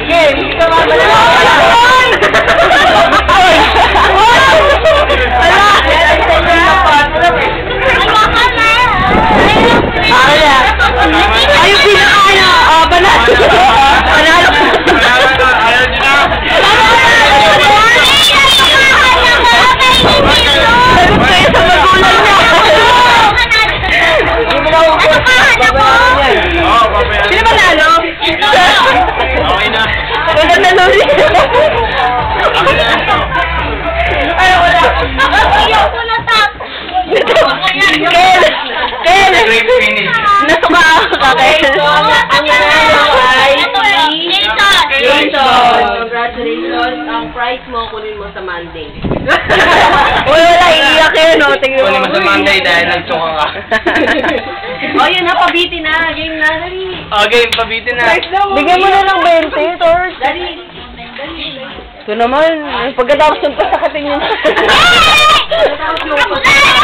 Game! Ayun pinakaya! Panalo! Panalo! Ayaw nyo na! Sagot kayo sa magulang niya! Sino manalo? Okay na. Wala na luli. Ay, wala. Ayoko na tap. Kel! Great finish. Nasuka ka, Kel. Ang nanalo ay Jason. Congratulations. Ang prize mo, kunin mo sa Monday. Uy, wala, iiyak yun, no? Tingnan Kunin mo sa Monday dahil nagsuka ka. O, yun na, pabiti na. Game na, dali. Okay, pabitin na. Bigyan mo na ng 20, Tors. Dali. Ito naman, pagkatapos yung pasakatin yun. Hey!